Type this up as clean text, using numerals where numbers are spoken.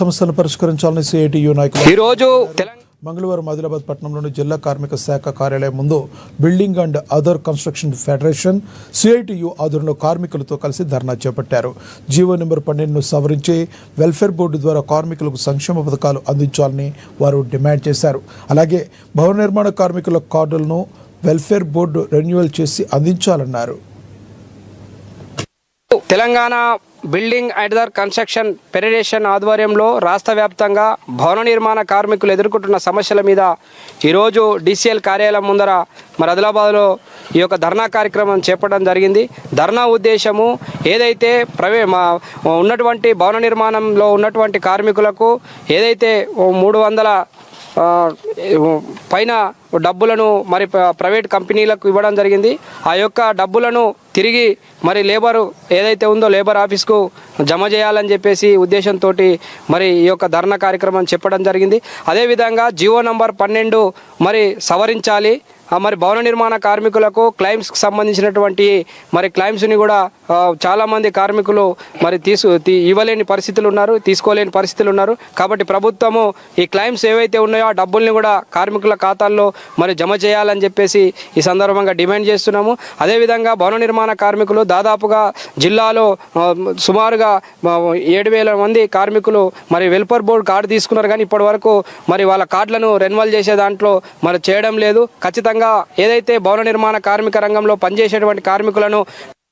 సమస్యలను పరిష్కరించాలని సిఐటియు నాయకులు ఈ రోజు మంగళవారం ఆదిలాబాద్ పట్టణంలోని జిల్లా కార్మిక శాఖ కార్యాలయం ముందు building and other construction federation CITU ఆధ్వర్యంలో కార్మికులతో కలిసి ధర్నా చేపట్టారు. జీవో నెంబర్ 12ను సవరించి వెల్ఫేర్ బోర్డు ద్వారా కార్మికులకు సంక్షేమ పథకాలు అందించాలని వారు డిమాండ్ చేశారు. అలాగే భవన నిర్మాణ కార్మికుల కార్డులను వెల్ఫేర్ బోర్డు రెన్యువల్ చేసి అందించాలన్నారు. Telangana building and other construction federation ఆధ్వర్యంలో రాష్ట్ర వ్యాప్తంగా భవన నిర్మాణ కార్మికులు ఎదుర్కొంటున్న సమస్యల మీద ఈరోజు డిసిఎల్ కార్యాలయం ముందర మరి ఆదిలాబాద్లో ఈ యొక్క ధర్నా కార్యక్రమం చేపట్టడం జరిగింది. ధర్నా ఉద్దేశము ఏదైతే ఉన్నటువంటి భవన నిర్మాణంలో ఉన్నటువంటి కార్మికులకు ఏదైతే 300 పైన డబ్బులను మరి ప్రైవేట్ కంపెనీలకు ఇవ్వడం జరిగింది. ఆ యొక్క డబ్బులను తిరిగి మరి లేబరు ఏదైతే ఉందో లేబర్ ఆఫీస్కు జమ చేయాలని చెప్పేసి ఉద్దేశంతో మరి ఈ యొక్క ధర్నా కార్యక్రమం చెప్పడం జరిగింది. అదేవిధంగా జీవో నంబర్ 12 మరి సవరించాలి. మరి భవన నిర్మాణ కార్మికులకు క్లైమ్స్కి సంబంధించినటువంటి మరి క్లైమ్స్ని కూడా చాలామంది కార్మికులు మరి ఇవ్వలేని పరిస్థితులు ఉన్నారు, తీసుకోలేని పరిస్థితులు ఉన్నారు. కాబట్టి ప్రభుత్వము ఈ క్లైమ్స్ ఏవైతే ఉన్నాయో ఆ డబ్బుల్ని కూడా కార్మికుల ఖాతాల్లో మరి జమ చేయాలని చెప్పేసి ఈ సందర్భంగా డిమాండ్ చేస్తున్నాము. అదేవిధంగా భవన నిర్మాణ కార్మికులు దాదాపుగా జిల్లాలో సుమారుగా 7,000 మంది కార్మికులు మరి వెల్ఫేర్ బోర్డు కార్డు తీసుకున్నారు. కానీ ఇప్పటి వరకు మరి వాళ్ళ కార్డులను రెన్యువల్ చేసే దాంట్లో మరి చేయడం లేదు. ఖచ్చితంగా ఏదైతే భవన నిర్మాణ కార్మిక రంగంలో పనిచేసేటువంటి కార్మికులను